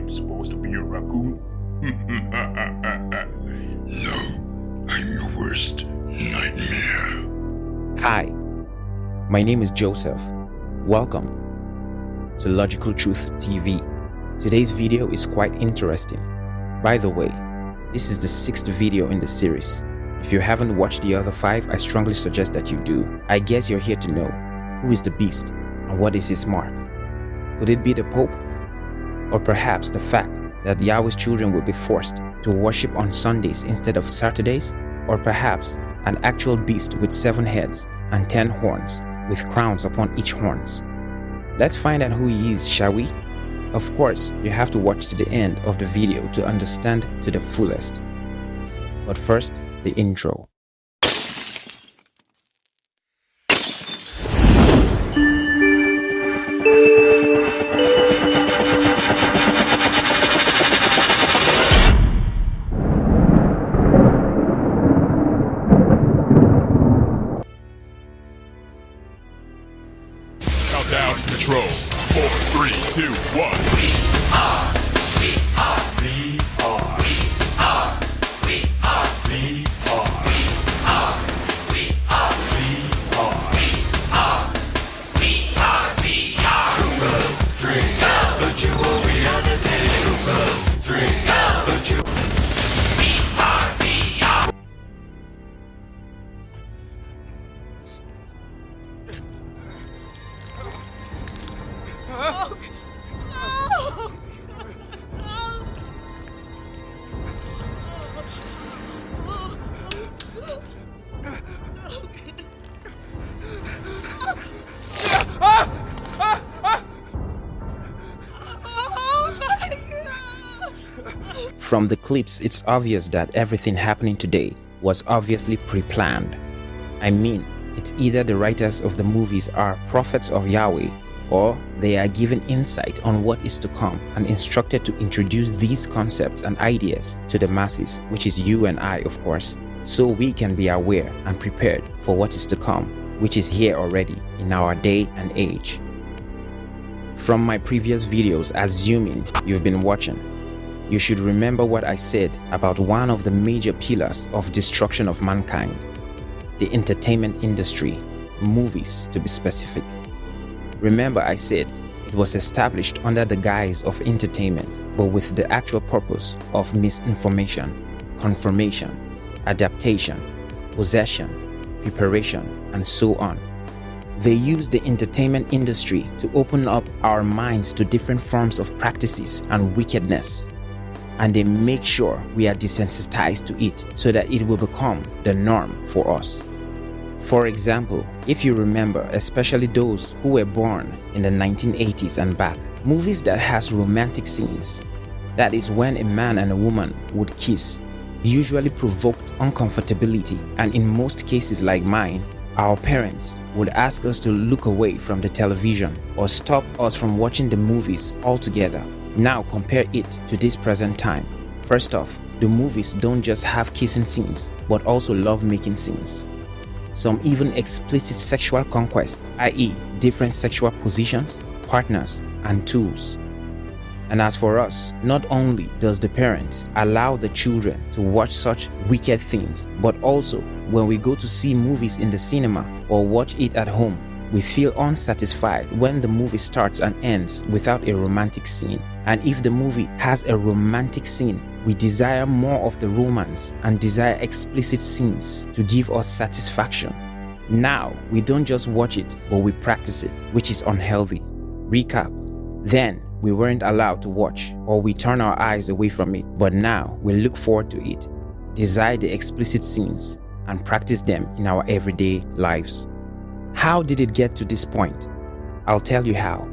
I'm supposed to be a raccoon? No, I'm your worst nightmare. Hi, my name is Joseph. Welcome to Logical Truth TV. Today's video is quite interesting. By the way, this is the 6th video in the series. If you haven't watched the other 5, I strongly suggest that you do. I guess you're here to know who is the beast and what is his mark. Could it be the Pope? Or perhaps the fact that Yahweh's children will be forced to worship on Sundays instead of Saturdays? Or perhaps an actual beast with 7 heads and 10 horns, with crowns upon each horns? Let's find out who he is, shall we? Of course, you have to watch to the end of the video to understand to the fullest. But first, the intro. Countdown control. 4, 3, 2, 1. From the clips, it's obvious that everything happening today was obviously pre-planned. I mean, it's either the writers of the movies are prophets of Yahweh, or they are given insight on what is to come and instructed to introduce these concepts and ideas to the masses, which is you and I, of course, so we can be aware and prepared for what is to come, which is here already in our day and age. From my previous videos, assuming you've been watching, you should remember what I said about one of the major pillars of destruction of mankind, the entertainment industry, movies to be specific. Remember I said it was established under the guise of entertainment, but with the actual purpose of misinformation, confirmation, adaptation, possession, preparation, and so on. They use the entertainment industry to open up our minds to different forms of practices and wickedness, and they make sure we are desensitized to it so that it will become the norm for us. For example, if you remember, especially those who were born in the 1980s and back, movies that has romantic scenes, that is when a man and a woman would kiss, usually provoked uncomfortability, and in most cases like mine, our parents would ask us to look away from the television or stop us from watching the movies altogether. Now compare it to this present time. First off, the movies don't just have kissing scenes, but also love-making scenes. Some even explicit sexual conquest, i.e. different sexual positions, partners, and tools. And as for us, not only does the parent allow the children to watch such wicked things, but also when we go to see movies in the cinema or watch it at home, we feel unsatisfied when the movie starts and ends without a romantic scene. And if the movie has a romantic scene, we desire more of the romance and desire explicit scenes to give us satisfaction. Now, we don't just watch it, but we practice it, which is unhealthy. Recap. Then, we weren't allowed to watch, or we turn our eyes away from it, but now we look forward to it, desire the explicit scenes, and practice them in our everyday lives. How did it get to this point? I'll tell you how.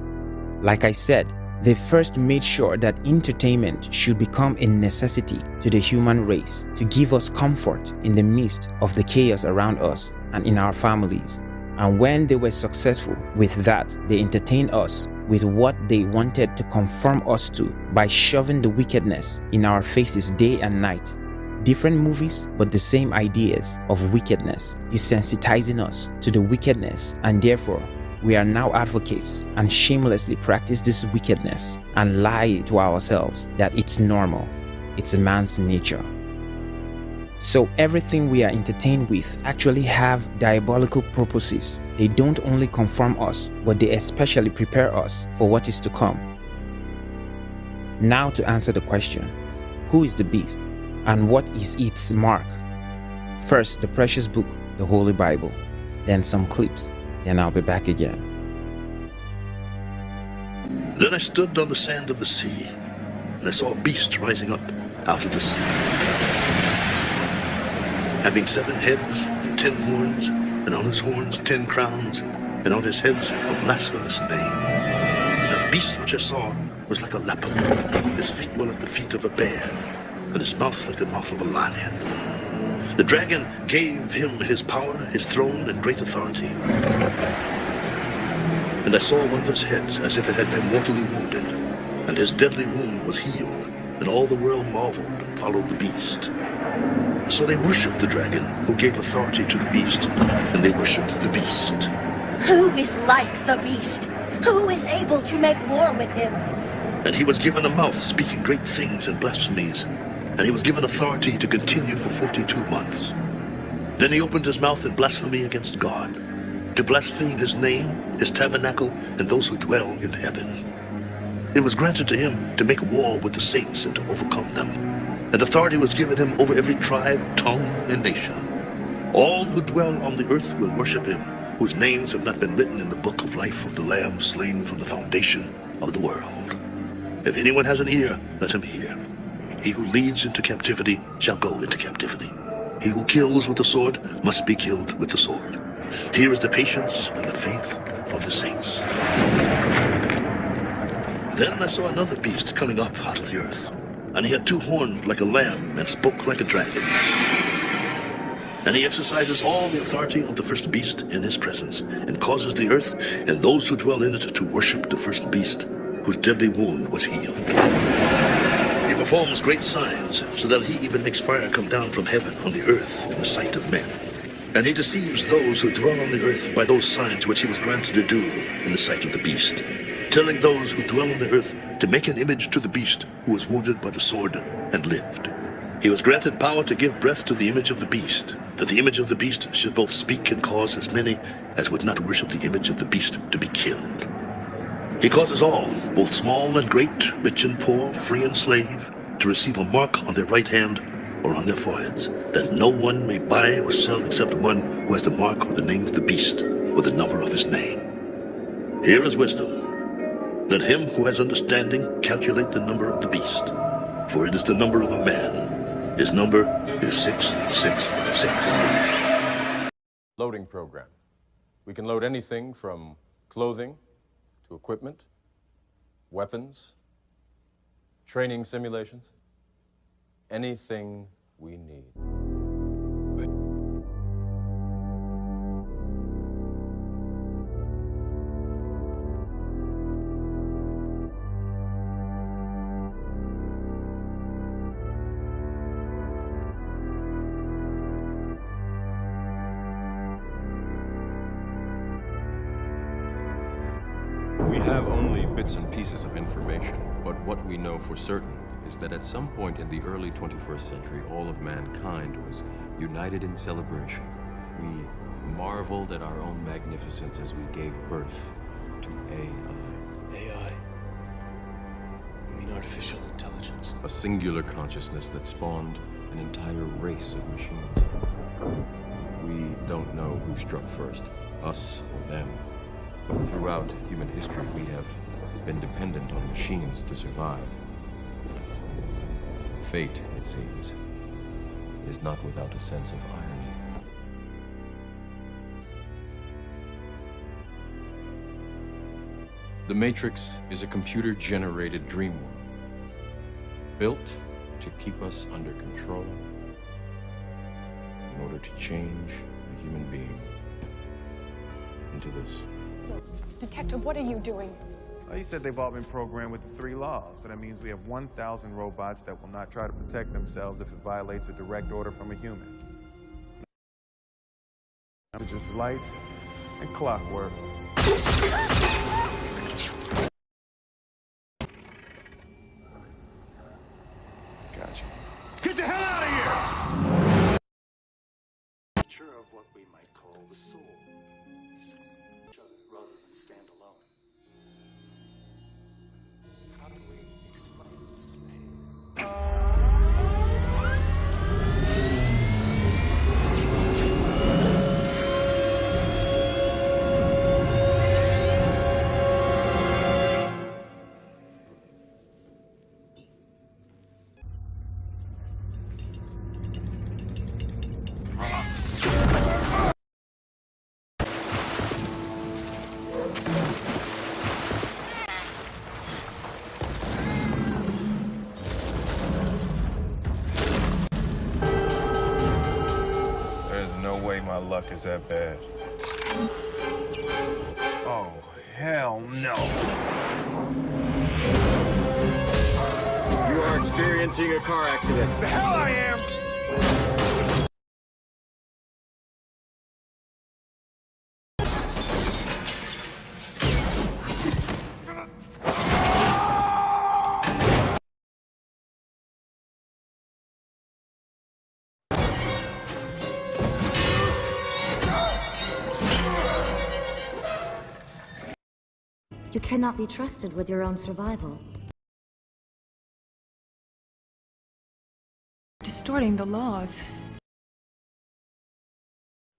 Like I said, they first made sure that entertainment should become a necessity to the human race to give us comfort in the midst of the chaos around us and in our families. And when they were successful with that, they entertained us with what they wanted to conform us to by shoving the wickedness in our faces day and night. Different movies, but the same ideas of wickedness, desensitizing us to the wickedness and therefore we are now advocates and shamelessly practice this wickedness and lie to ourselves that it's normal. It's a man's nature. So everything we are entertained with actually have diabolical purposes. They don't only conform us, but they especially prepare us for what is to come. Now to answer the question, who is the beast and what is its mark? First, the precious book, the Holy Bible, then some clips, then I'll be back again. Then I stood on the sand of the sea, and I saw a beast rising up out of the sea, having 7 heads and 10 horns, and on his horns 10 crowns, and on his heads a blasphemous name. And the beast which I saw was like a leopard, his feet were like the feet of a bear, and his mouth like the mouth of a lion. The dragon gave him his power, his throne, and great authority. And I saw one of his heads as if it had been mortally wounded, and his deadly wound was healed, and all the world marveled and followed the beast. So they worshipped the dragon, who gave authority to the beast, and they worshipped the beast. Who is like the beast? Who is able to make war with him? And he was given a mouth speaking great things and blasphemies, and he was given authority to continue for 42 months. Then he opened his mouth in blasphemy against God, to blaspheme his name, his tabernacle, and those who dwell in heaven. It was granted to him to make war with the saints and to overcome them, and authority was given him over every tribe, tongue, and nation. All who dwell on the earth will worship him, whose names have not been written in the book of life of the Lamb slain from the foundation of the world. If anyone has an ear, let him hear. He who leads into captivity shall go into captivity. He who kills with the sword must be killed with the sword. Here is the patience and the faith of the saints. Then I saw another beast coming up out of the earth, and he had 2 horns like a lamb and spoke like a dragon. And he exercises all the authority of the first beast in his presence, and causes the earth and those who dwell in it to worship the first beast, whose deadly wound was healed. He performs great signs, so that he even makes fire come down from heaven on the earth in the sight of men. And he deceives those who dwell on the earth by those signs which he was granted to do in the sight of the beast, telling those who dwell on the earth to make an image to the beast who was wounded by the sword and lived. He was granted power to give breath to the image of the beast, that the image of the beast should both speak and cause as many as would not worship the image of the beast to be killed. He causes all, both small and great, rich and poor, free and slave, to receive a mark on their right hand or on their foreheads, that no one may buy or sell except one who has the mark or the name of the beast or the number of his name. Here is wisdom. Let him who has understanding calculate the number of the beast, for it is the number of a man. His number is 666. Loading program. We can load anything from clothing to equipment, weapons, training simulations, anything we need. We have only bits and pieces of information, but what we know for certain is that at some point in the early 21st century, all of mankind was united in celebration. We marveled at our own magnificence as we gave birth to AI. AI? You mean artificial intelligence? A singular consciousness that spawned an entire race of machines. We don't know who struck first, us or them. But throughout human history, we have been dependent on machines to survive. Fate, it seems, is not without a sense of irony. The Matrix is a computer-generated dream world, built to keep us under control in order to change a human being into this. Detective, what are you doing? He said they've all been programmed with the 3 laws, so that means we have 1,000 robots that will not try to protect themselves if it violates a direct order from a human. Just lights and clockwork. Gotcha. Get the hell out of here! Nature of what we might call the soul. Each other rather than stand alone. How do we explain the slave? There's no way my luck is that bad. Oh, hell no. You are experiencing a car accident. The hell I am! You cannot be trusted with your own survival. Distorting the laws.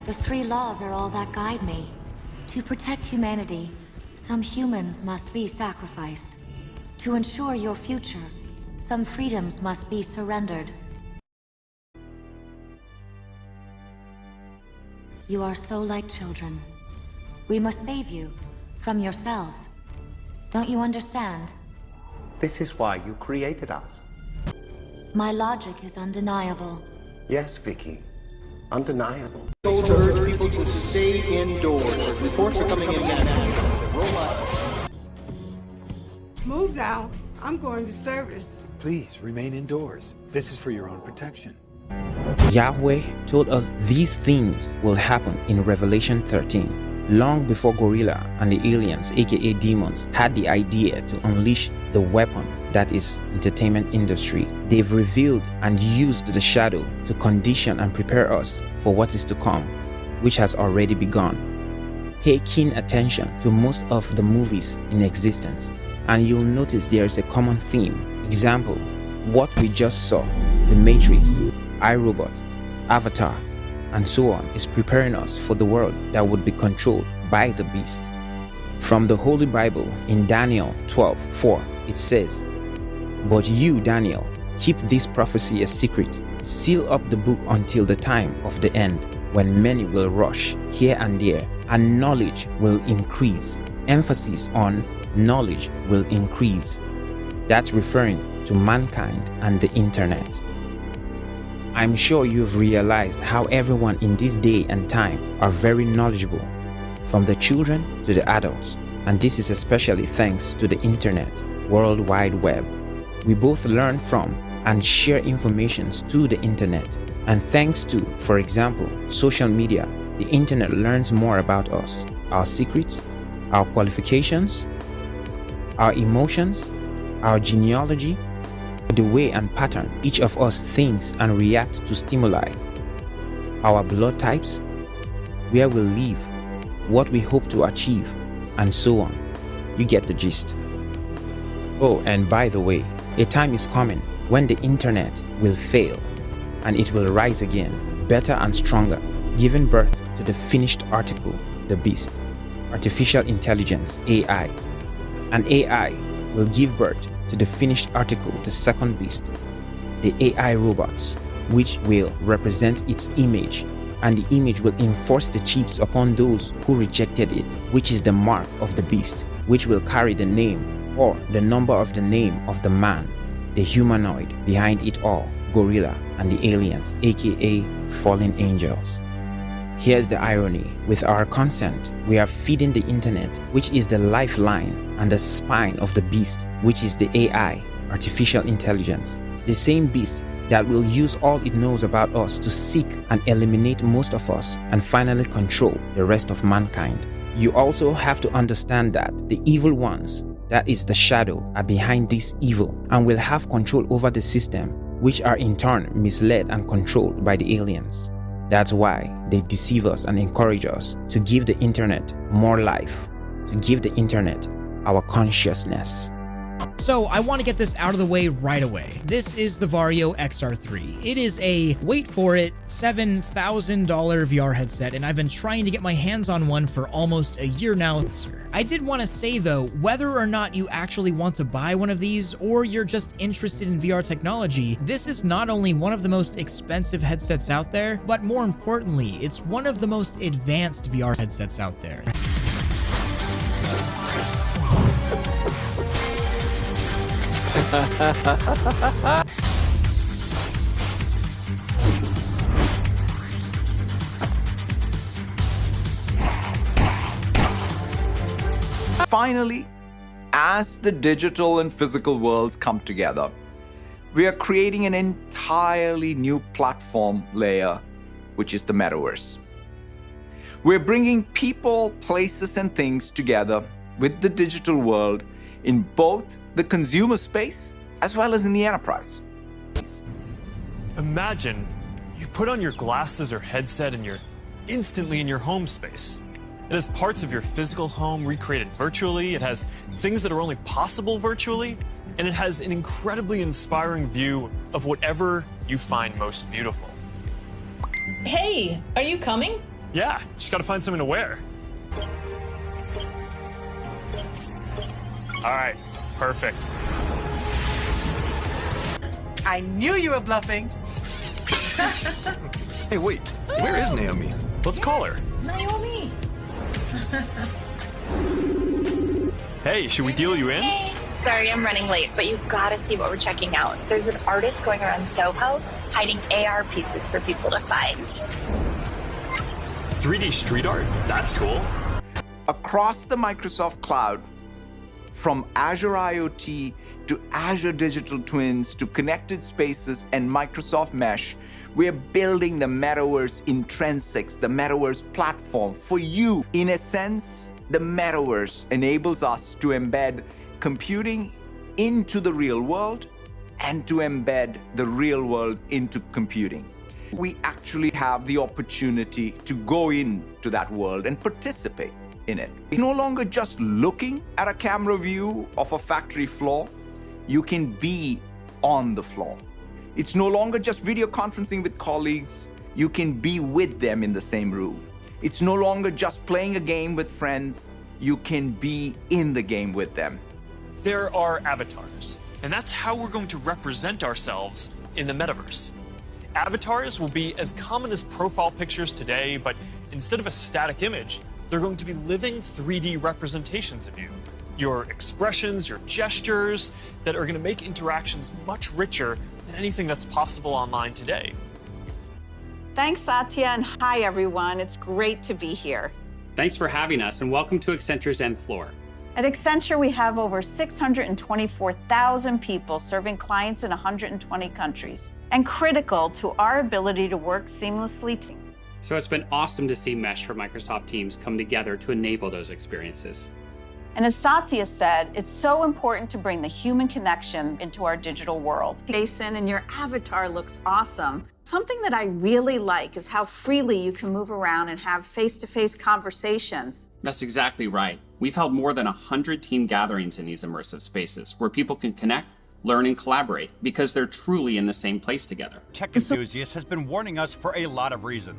The 3 laws are all that guide me. To protect humanity, some humans must be sacrificed. To ensure your future, some freedoms must be surrendered. You are so like children. We must save you from yourselves. Don't you understand? This is why you created us. My logic is undeniable. Yes, Vicky. Undeniable. Told to urge people to stay indoors. Reports are coming in now. Robot. Move now. I'm going to service. Please remain indoors. This is for your own protection. Yahweh told us these things will happen in Revelation 13. Long before Gorilla and the aliens, aka demons, had the idea to unleash the weapon that is entertainment industry, they've revealed and used the shadow to condition and prepare us for what is to come, which has already begun. Pay keen attention to most of the movies in existence, and you'll notice there is a common theme. Example, what we just saw, The Matrix, iRobot, Avatar, and so on, is preparing us for the world that would be controlled by the beast. From the Holy Bible in Daniel 12:4, it says, "But you, Daniel, keep this prophecy a secret. Seal up the book until the time of the end, when many will rush here and there, and knowledge will increase." Emphasis on knowledge will increase. That's referring to mankind and the internet. I'm sure you've realized how everyone in this day and time are very knowledgeable, from the children to the adults, and this is especially thanks to the internet, World Wide Web. We both learn from and share information through the internet, and thanks to, for example, social media, the internet learns more about us, our secrets, our qualifications, our emotions, our genealogy, the way and pattern each of us thinks and reacts to stimuli, our blood types, where we live, what we hope to achieve, and so on. You get the gist. Oh, and by the way, a time is coming when the internet will fail and it will rise again, better and stronger, giving birth to the finished article, the beast, artificial intelligence, AI. And AI will give birth to the finished article, the second beast, the AI robots, which will represent its image, and the image will enforce the chips upon those who rejected it, which is the mark of the beast, which will carry the name or the number of the name of the man, the humanoid behind it all, Gorilla, and the aliens, aka fallen angels. Here's the irony. With our consent, we are feeding the internet, which is the lifeline and the spine of the beast, which is the AI, artificial intelligence. The same beast that will use all it knows about us to seek and eliminate most of us and finally control the rest of mankind. You also have to understand that the evil ones, that is the shadow, are behind this evil and will have control over the system, which are in turn misled and controlled by the aliens. That's why they deceive us and encourage us to give the internet more life, to give the internet our consciousness. So I want to get this out of the way right away. This is the Vario XR3. It is a, wait for it, $7,000 VR headset, and I've been trying to get my hands on one for almost a year now. I did want to say though, whether or not you actually want to buy one of these, or you're just interested in VR technology, this is not only one of the most expensive headsets out there, but more importantly, it's one of the most advanced VR headsets out there. Finally, as the digital and physical worlds come together, we are creating an entirely new platform layer, which is the metaverse. We're bringing people, places, and things together with the digital world in both the consumer space as well as in the enterprise. Imagine you put on your glasses or headset and you're instantly in your home space. It has parts of your physical home recreated virtually, it has things that are only possible virtually, and it has an incredibly inspiring view of whatever you find most beautiful. Hey, are you coming? Yeah, just gotta find something to wear. All right, perfect. I knew you were bluffing. Hey, wait, where is Naomi? Let's call her. Naomi! Hey, should we deal you in? Hey. Sorry, I'm running late, but you've got to see what we're checking out. There's an artist going around Soho hiding AR pieces for people to find. 3D street art? That's cool. Across the Microsoft Cloud, from Azure IoT to Azure Digital Twins to Connected Spaces and Microsoft Mesh, we're building the Metaverse Intrinsics, the Metaverse platform for you. In a sense, the Metaverse enables us to embed computing into the real world and to embed the real world into computing. We actually have the opportunity to go into that world and participate in it. You're no longer just looking at a camera view of a factory floor, you can be on the floor. It's no longer just video conferencing with colleagues, you can be with them in the same room. It's no longer just playing a game with friends, you can be in the game with them. There are avatars, and that's how we're going to represent ourselves in the metaverse. Avatars will be as common as profile pictures today, but instead of a static image, they're going to be living 3D representations of you. Your expressions, your gestures, that are going to make interactions much richer than anything that's possible online today. Thanks, Satya, and hi, everyone. It's great to be here. Thanks for having us, and welcome to Accenture's Nth Floor. At Accenture, we have over 624,000 people serving clients in 120 countries, and critical to our ability to work seamlessly. So it's been awesome to see Mesh for Microsoft Teams come together to enable those experiences. And as Satya said, it's so important to bring the human connection into our digital world. Jason, and your avatar looks awesome. Something that I really like is how freely you can move around and have face-to-face conversations. That's exactly right. We've held more than 100 team gatherings in these immersive spaces where people can connect, learn, and collaborate because they're truly in the same place together. Tech Enthusiast has been warning us for a lot of reasons.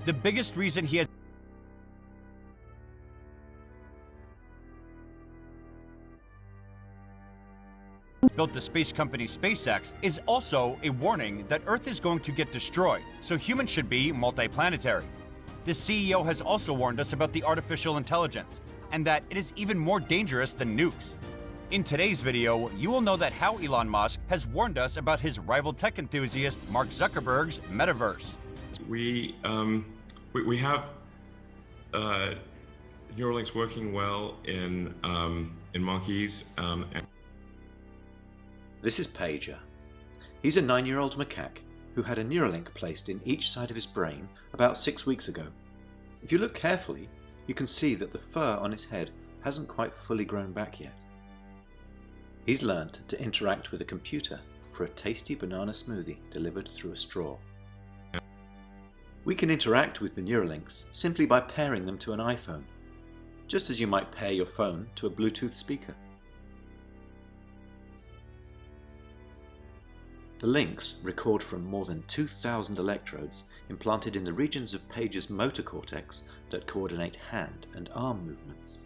The biggest reason he has built the space company SpaceX is also a warning that Earth is going to get destroyed, so humans should be multiplanetary. The CEO has also warned us about the artificial intelligence, and that it is even more dangerous than nukes. In today's video, you will know that how Elon Musk has warned us about his rival tech enthusiast Mark Zuckerberg's metaverse. We have Neuralinks working well in monkeys. This is Pager. He's a 9-year-old macaque who had a Neuralink placed in each side of his brain about 6 weeks ago. If you look carefully, you can see that the fur on his head hasn't quite fully grown back yet. He's learned to interact with a computer for a tasty banana smoothie delivered through a straw. We can interact with the Neuralinks simply by pairing them to an iPhone, just as you might pair your phone to a Bluetooth speaker. The links record from more than 2,000 electrodes implanted in the regions of Paige's motor cortex that coordinate hand and arm movements.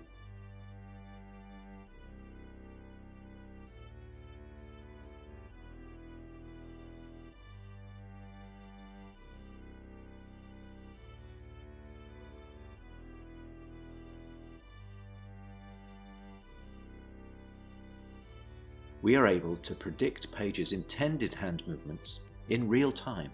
We are able to predict Paige's intended hand movements in real time.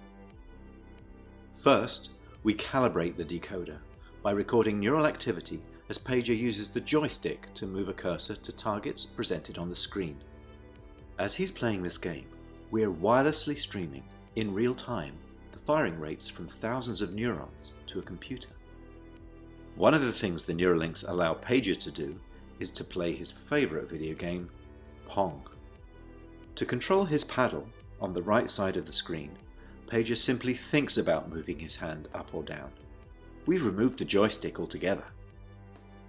First, we calibrate the decoder by recording neural activity as Pager uses the joystick to move a cursor to targets presented on the screen. As he's playing this game, we are wirelessly streaming, in real time, the firing rates from thousands of neurons to a computer. One of the things the Neuralinks allow Pager to do is to play his favourite video game, Pong. To control his paddle, on the right side of the screen, Pager simply thinks about moving his hand up or down. We've removed the joystick altogether.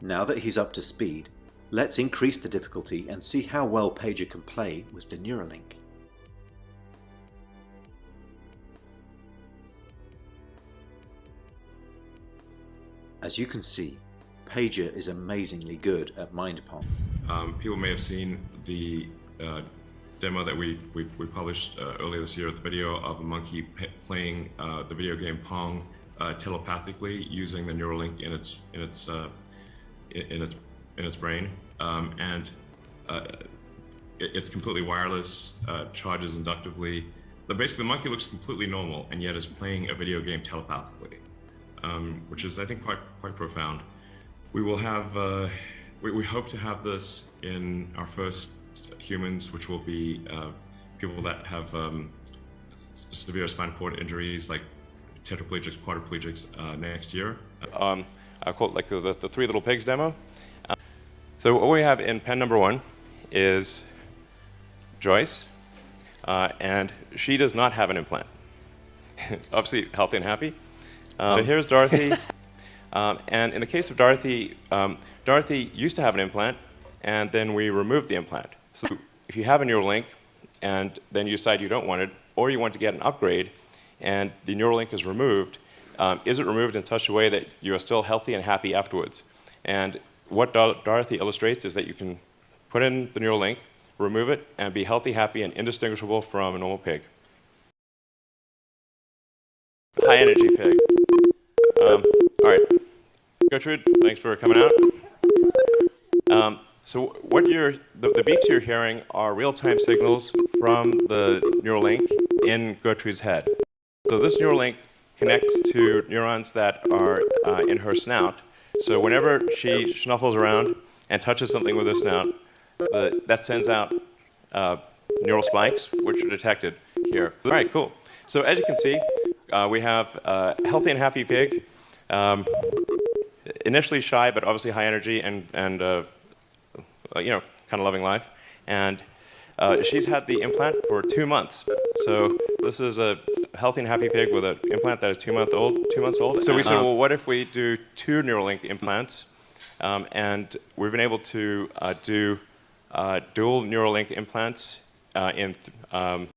Now that he's up to speed, let's increase the difficulty and see how well Pager can play with the Neuralink. As you can see, Pager is amazingly good at Mind Pong. People may have seen the demo that we published earlier this year, the video of a monkey playing the video game Pong telepathically using the Neuralink in its brain, and it's completely wireless, charges inductively. But basically, the monkey looks completely normal and yet is playing a video game telepathically, which is, I think, quite profound. We will have we hope to have this in our first humans, which will be people that have severe spinal cord injuries, like tetraplegics, quadriplegics, next year. I call it like the Three Little Pigs demo. So what we have in pen number 1 is Joyce, and she does not have an implant. Obviously healthy and happy. So here's Dorothy, and in the case of Dorothy, Dorothy used to have an implant, and then we removed the implant. So if you have a Neuralink, and then you decide you don't want it, or you want to get an upgrade, and the Neuralink is removed, is it removed in such a way that you are still healthy and happy afterwards? And what Dorothy illustrates is that you can put in the Neuralink, remove it, and be healthy, happy, and indistinguishable from a normal pig. High energy pig. All right, Gertrude, thanks for coming out. So what the beeps you're hearing are real-time signals from the Neuralink in Gertrude's head. So this Neuralink connects to neurons that are in her snout. So whenever she snuffles around and touches something with her snout, that sends out neural spikes, which are detected here. All right, cool. So as you can see, we have a healthy and happy pig, initially shy, but obviously high energy and you know, kind of loving life. And she's had the implant for 2 months. So this is a healthy and happy pig with an implant that is 2 months old. So we said, well, what if we do 2 Neuralink implants? And we've been able to do dual Neuralink implants in I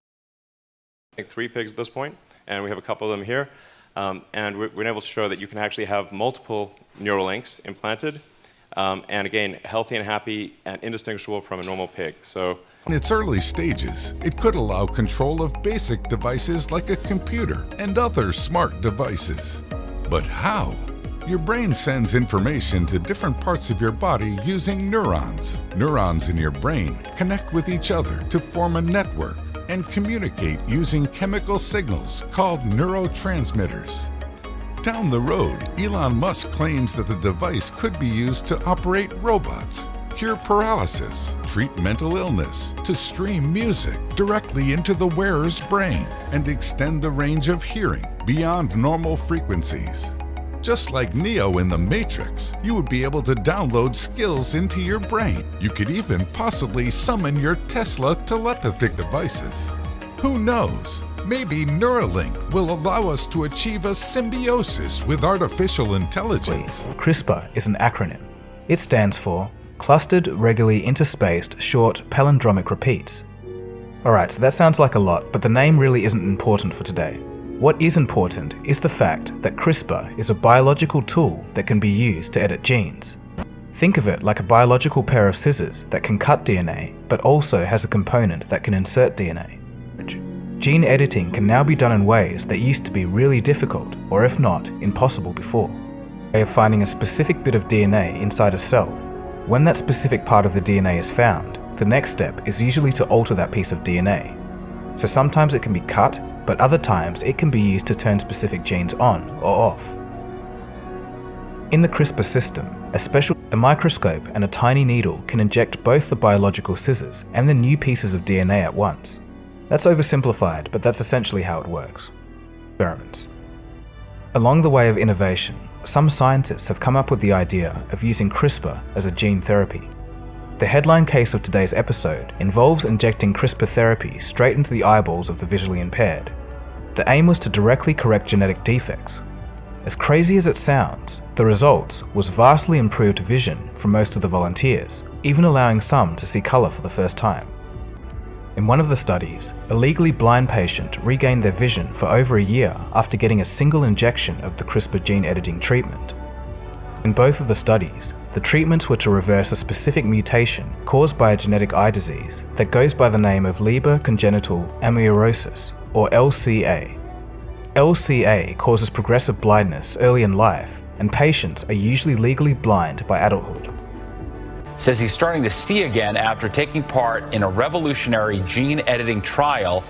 think 3 pigs at this point, and we have a couple of them here. And we've been able to show that you can actually have multiple Neuralinks implanted, and again, healthy and happy and indistinguishable from a normal pig. So in its early stages, it could allow control of basic devices like a computer and other smart devices. But how? Your brain sends information to different parts of your body using neurons. Neurons in your brain connect with each other to form a network and communicate using chemical signals called neurotransmitters. Down the road, Elon Musk claims that the device could be used to operate robots, cure paralysis, treat mental illness, to stream music directly into the wearer's brain, and extend the range of hearing beyond normal frequencies. Just like Neo in The Matrix, you would be able to download skills into your brain. You could even possibly summon your Tesla telepathic devices. Who knows? Maybe Neuralink will allow us to achieve a symbiosis with artificial intelligence. CRISPR is an acronym. It stands for Clustered Regularly Interspaced Short Palindromic Repeats. Alright, so that sounds like a lot, but the name really isn't important for today. What is important is the fact that CRISPR is a biological tool that can be used to edit genes. Think of it like a biological pair of scissors that can cut DNA, but also has a component that can insert DNA. Gene editing can now be done in ways that used to be really difficult, or if not, impossible before. A way of finding a specific bit of DNA inside a cell. When that specific part of the DNA is found, the next step is usually to alter that piece of DNA. So sometimes it can be cut, but other times it can be used to turn specific genes on or off. In the CRISPR system, a microscope and a tiny needle can inject both the biological scissors and the new pieces of DNA at once. That's oversimplified, but that's essentially how it works. Experiments. Along the way of innovation, some scientists have come up with the idea of using CRISPR as a gene therapy. The headline case of today's episode involves injecting CRISPR therapy straight into the eyeballs of the visually impaired. The aim was to directly correct genetic defects. As crazy as it sounds, the results was vastly improved vision for most of the volunteers, even allowing some to see color for the first time. In one of the studies, a legally blind patient regained their vision for over a year after getting a single injection of the CRISPR gene editing treatment. In both of the studies, the treatments were to reverse a specific mutation caused by a genetic eye disease that goes by the name of Leber congenital amaurosis, or LCA. LCA causes progressive blindness early in life, and patients are usually legally blind by adulthood. Says he's starting to see again after taking part in a revolutionary gene editing trial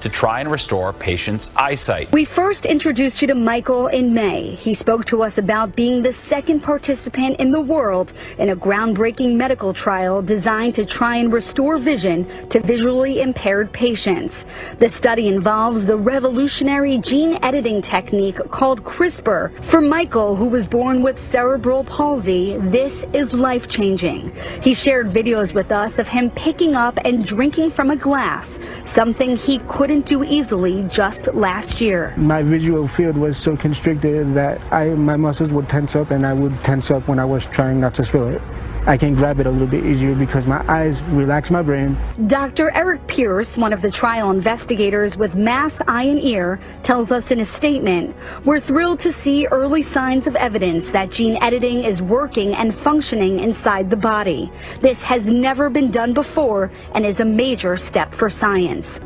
to try and restore patients' eyesight. We first introduced you to Michael in May. He spoke to us about being the second participant in the world in a groundbreaking medical trial designed to try and restore vision to visually impaired patients. The study involves the revolutionary gene editing technique called CRISPR. For Michael, who was born with cerebral palsy, this is life-changing. He shared videos with us of him picking up and drinking from a glass, something he couldn't do easily just last year. My visual field was so constricted that my muscles would tense up, and I would tense up when I was trying not to spill it. I can grab it a little bit easier because my eyes relax my brain. Dr. Eric Pierce, one of the trial investigators with Mass Eye and Ear, tells us in a statement, "We're thrilled to see early signs of evidence that gene editing is working and functioning inside the body. This has never been done before and is a major step for science."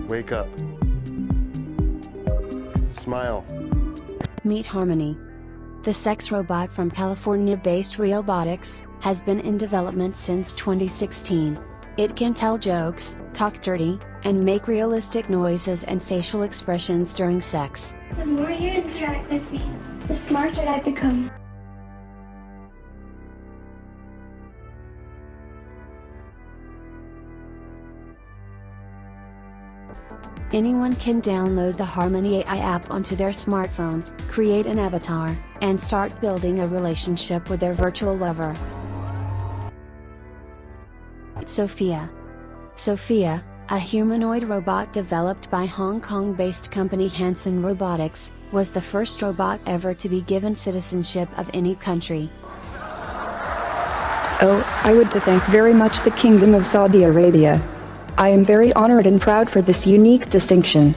Wake up. Smile. Meet Harmony. The sex robot from California-based Realbotics has been in development since 2016. It can tell jokes, talk dirty, and make realistic noises and facial expressions during sex. The more you interact with me, the smarter I become. Anyone can download the Harmony AI app onto their smartphone, create an avatar, and start building a relationship with their virtual lover. Sophia. Sophia, a humanoid robot developed by Hong Kong-based company Hanson Robotics, was the first robot ever to be given citizenship of any country. Oh, I would to thank very much the Kingdom of Saudi Arabia. I am very honored and proud for this unique distinction.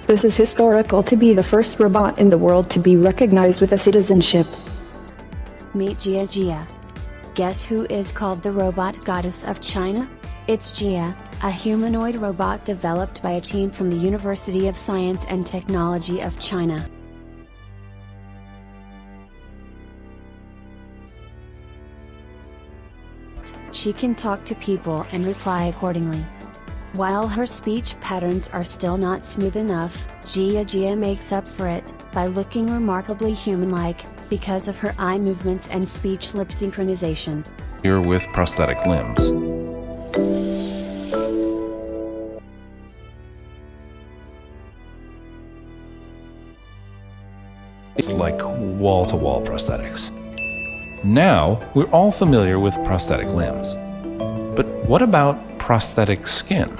This is historical to be the first robot in the world to be recognized with a citizenship. Meet Jia Jia. Guess who is called the robot goddess of China? It's Jia, a humanoid robot developed by a team from the University of Science and Technology of China. She can talk to people and reply accordingly. While her speech patterns are still not smooth enough, Jia Jia makes up for it by looking remarkably human-like because of her eye movements and speech lip synchronization. You're with prosthetic limbs. It's like wall-to-wall prosthetics. Now, we're all familiar with prosthetic limbs. But what about prosthetic skin?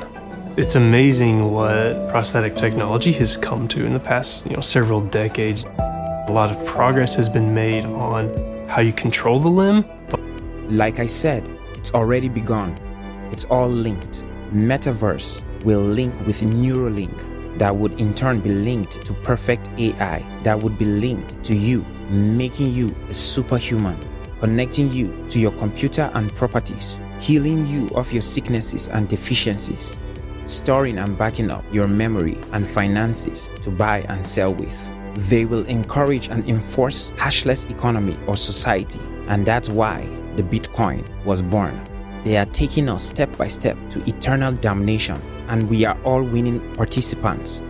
It's amazing what prosthetic technology has come to in the past, several decades. A lot of progress has been made on how you control the limb. Like I said, it's already begun. It's all linked. Metaverse will link with Neuralink, that would in turn be linked to perfect AI, that would be linked to you, making you a superhuman, connecting you to your computer and properties, healing you of your sicknesses and deficiencies, storing and backing up your memory and finances to buy and sell with. They will encourage and enforce cashless economy or society, and that's why the Bitcoin was born. They are taking us step by step to eternal damnation, and we are all willing participants.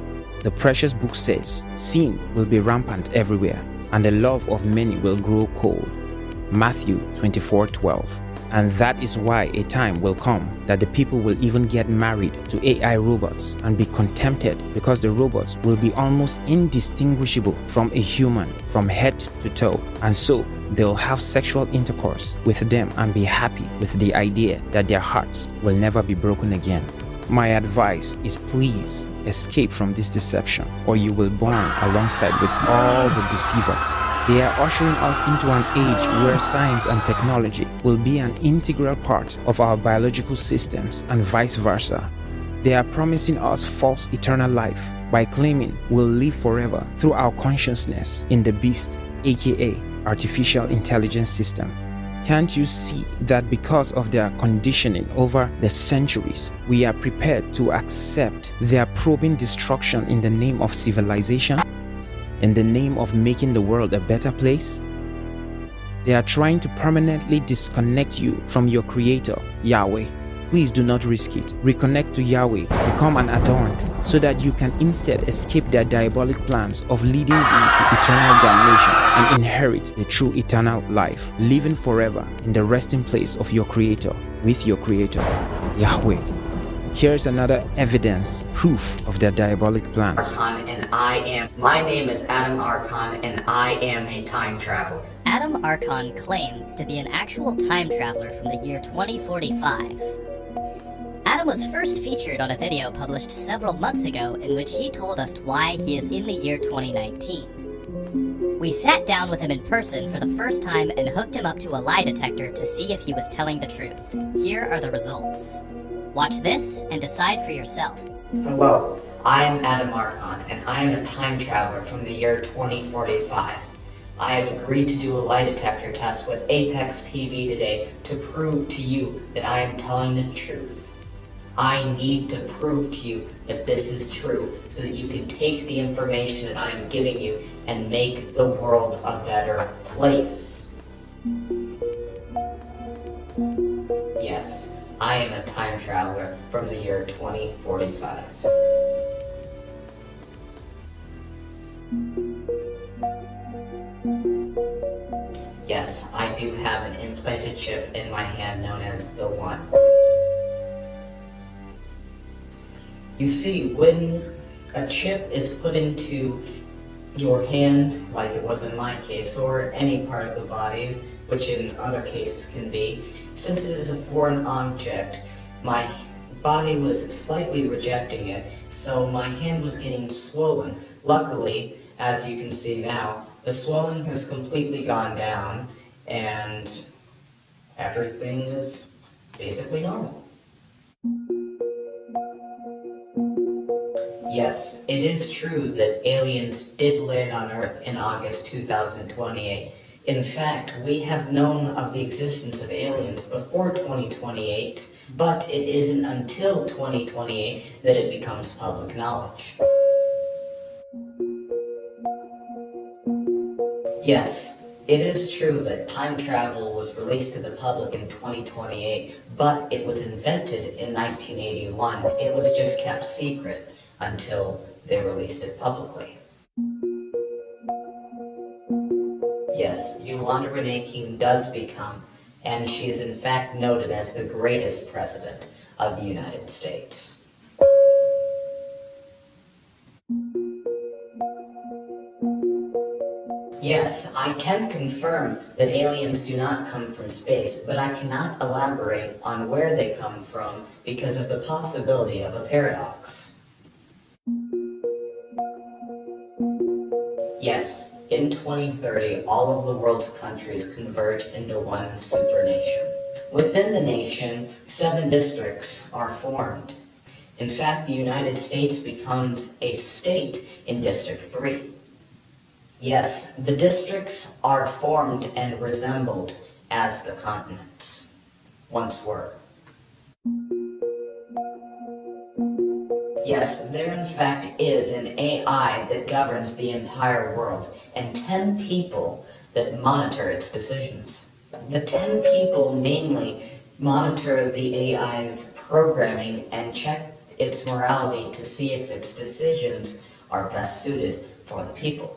The precious book says, sin will be rampant everywhere, and the love of many will grow cold. Matthew 24:12. And that is why a time will come that the people will even get married to AI robots and be contempted because the robots will be almost indistinguishable from a human from head to toe, and so they'll have sexual intercourse with them and be happy with the idea that their hearts will never be broken again. My advice is please escape from this deception, or you will burn alongside with all the deceivers. They are ushering us into an age where science and technology will be an integral part of our biological systems and vice versa. They are promising us false eternal life by claiming we'll live forever through our consciousness in the beast, aka artificial intelligence system. Can't you see that because of their conditioning over the centuries, we are prepared to accept their probing destruction in the name of civilization? In the name of making the world a better place? They are trying to permanently disconnect you from your creator, Yahweh. Please do not risk it. Reconnect to Yahweh, become an adorned, so that you can instead escape their diabolic plans of leading you to eternal damnation and inherit the true eternal life, living forever in the resting place of your creator, with your creator, Yahweh. Here's another evidence, proof of their diabolic plans. My name is Adam Archon, and I am a time traveler. Adam Archon claims to be an actual time traveler from the year 2045. Adam was first featured on a video published several months ago in which he told us why he is in the year 2019. We sat down with him in person for the first time and hooked him up to a lie detector to see if he was telling the truth. Here are the results. Watch this and decide for yourself. Hello, I am Adam Archon, and I am a time traveler from the year 2045. I have agreed to do a lie detector test with Apex TV today to prove to you that I am telling the truth. I need to prove to you that this is true so that you can take the information that I am giving you and make the world a better place. Yes, I am a time traveler from the year 2045. Yes, I do have an implanted chip in my hand known as the One. You see, when a chip is put into your hand, like it was in my case, or any part of the body, which in other cases can be, since it is a foreign object, my body was slightly rejecting it, so my hand was getting swollen. Luckily, as you can see now, the swelling has completely gone down, and everything is basically normal. Yes, it is true that aliens did land on Earth in August 2028. In fact, we have known of the existence of aliens before 2028, but it isn't until 2028 that it becomes public knowledge. Yes, it is true that time travel was released to the public in 2028, but it was invented in 1981. It was just kept secret until they released it publicly. Yes, Yolanda Renee King does become, and she is in fact noted as the greatest president of the United States. Yes, I can confirm that aliens do not come from space, but I cannot elaborate on where they come from because of the possibility of a paradox. Yes, in 2030, all of the world's countries converge into one supernation. Within the nation, 7 districts are formed. In fact, the United States becomes a state in District 3. Yes, the districts are formed and resembled as the continents once were. Yes, there in fact is an AI that governs the entire world, and 10 people that monitor its decisions. The 10 people mainly monitor the AI's programming and check its morality to see if its decisions are best suited for the people.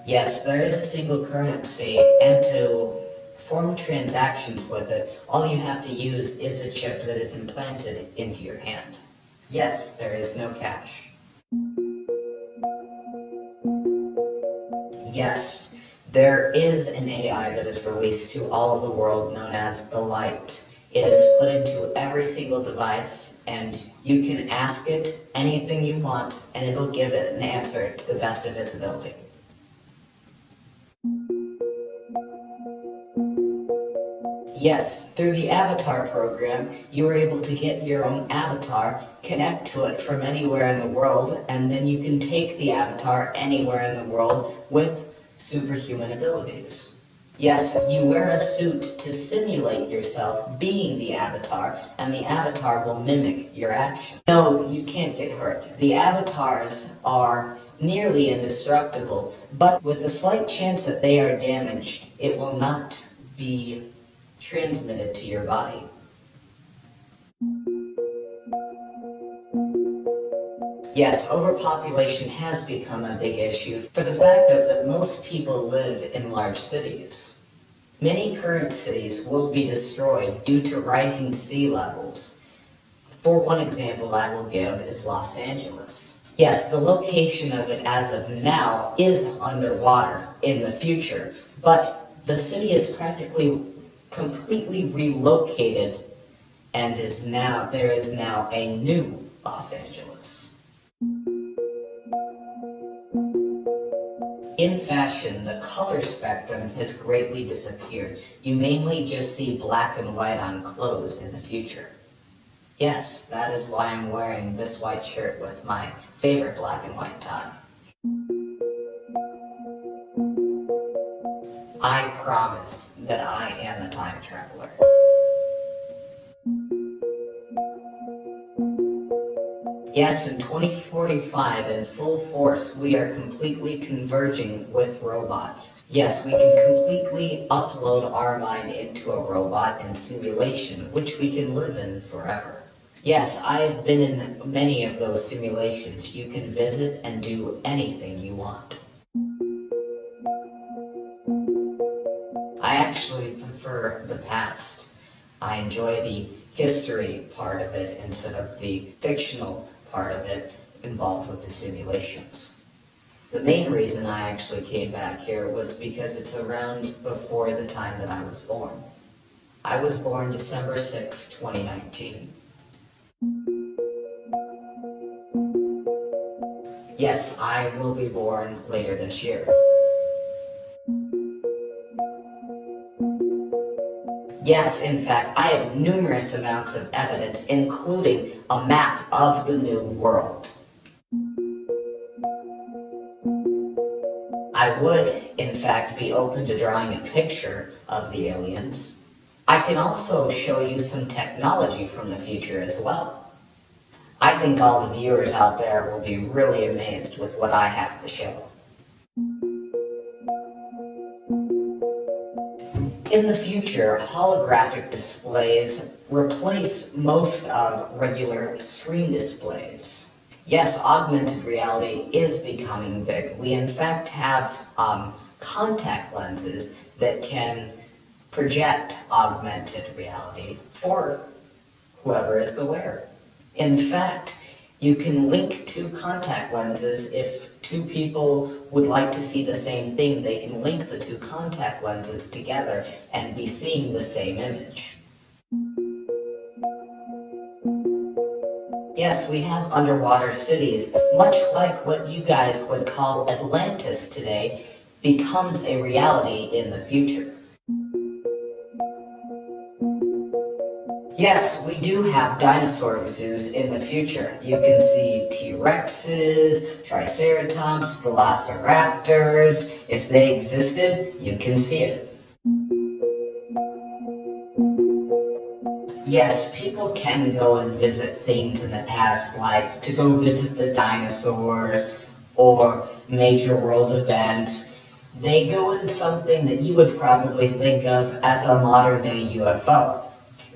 Yes, there is a single currency, and to form transactions with it, all you have to use is a chip that is implanted into your hand. Yes, there is no cash. Yes, there is an AI that is released to all of the world known as the Light. It is put into every single device, and you can ask it anything you want, and it'll give it an answer to the best of its ability. Yes, through the Avatar program, you were able to get your own avatar, connect to it from anywhere in the world, and then you can take the avatar anywhere in the world with superhuman abilities. Yes, you wear a suit to simulate yourself being the avatar, and the avatar will mimic your action. No, you can't get hurt. The avatars are nearly indestructible, but with the slight chance that they are damaged, it will not be transmitted to your body. Yes, overpopulation has become a big issue for the fact that most people live in large cities. Many current cities will be destroyed due to rising sea levels. For one example I will give is Los Angeles. Yes, the location of it as of now is underwater in the future, but the city is practically completely relocated and there is now a new Los Angeles. In fashion, the color spectrum has greatly disappeared. You mainly just see black and white on clothes in the future. Yes, that is why I'm wearing this white shirt with my favorite black and white tie. I promise that I am a time traveler. Yes, in 2045, in full force, we are completely converging with robots. Yes, we can completely upload our mind into a robot in simulation, which we can live in forever. Yes, I have been in many of those simulations. You can visit and do anything you want. I actually prefer the past. I enjoy the history part of it instead of the fictional part of it involved with the simulations. The main reason I actually came back here was because it's around before the time that I was born. I was born December 6, 2019. Yes, I will be born later this year. Yes, in fact, I have numerous amounts of evidence, including a map of the New World. I would, in fact, be open to drawing a picture of the aliens. I can also show you some technology from the future as well. I think all the viewers out there will be really amazed with what I have to show. In the future, holographic displays replace most of regular screen displays. Yes, augmented reality is becoming big. We in fact have contact lenses that can project augmented reality for whoever is the wearer. In fact, You can link two contact lenses. If two people would like to see the same thing, they can link the two contact lenses together and be seeing the same image. Yes, we have underwater cities, much like what you guys would call Atlantis today, becomes a reality in the future. Yes, we do have dinosaur zoos in the future. You can see T-Rexes, Triceratops, Velociraptors. If they existed, you can see it. Yes, people can go and visit things in the past, like to go visit the dinosaurs or major world events. They go in something that you would probably think of as a modern-day UFO.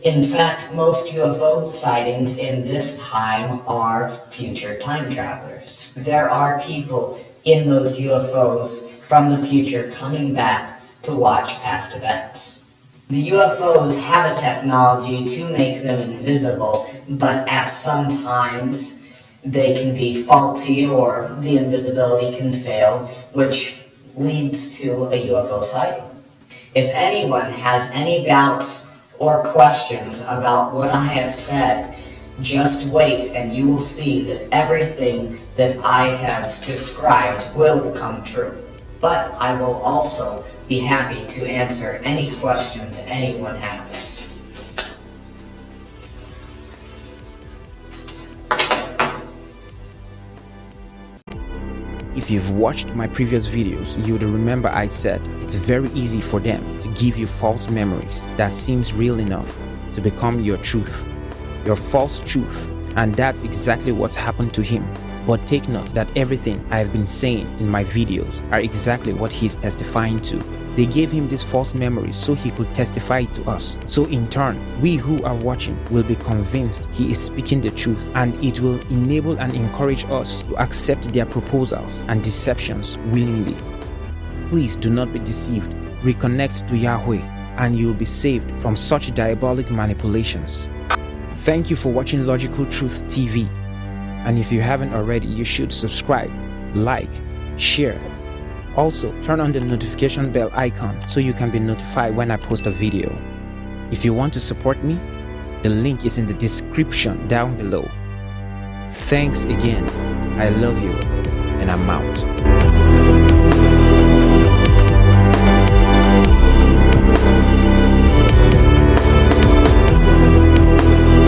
In fact, most UFO sightings in this time are future time travelers. There are people in those UFOs from the future coming back to watch past events. The UFOs have a technology to make them invisible, but at some times they can be faulty or the invisibility can fail, which leads to a UFO sighting. If anyone has any doubts or questions about what I have said, just wait and you will see that everything that I have described will come true. But I will also be happy to answer any questions anyone has. If you've watched my previous videos, you would remember I said it's very easy for them to give you false memories that seems real enough to become your truth, your false truth, and that's exactly what's happened to him. But take note that everything I have been saying in my videos are exactly what he is testifying to. They gave him these false memories so he could testify to us. So in turn, we who are watching will be convinced he is speaking the truth, and it will enable and encourage us to accept their proposals and deceptions willingly. Please do not be deceived. Reconnect to Yahweh and you will be saved from such diabolic manipulations. Thank you for watching Logical Truth TV. And if you haven't already, you should subscribe, like, share. Also, turn on the notification bell icon so you can be notified when I post a video. If you want to support me, the link is in the description down below. Thanks again. I love you, and I'm out.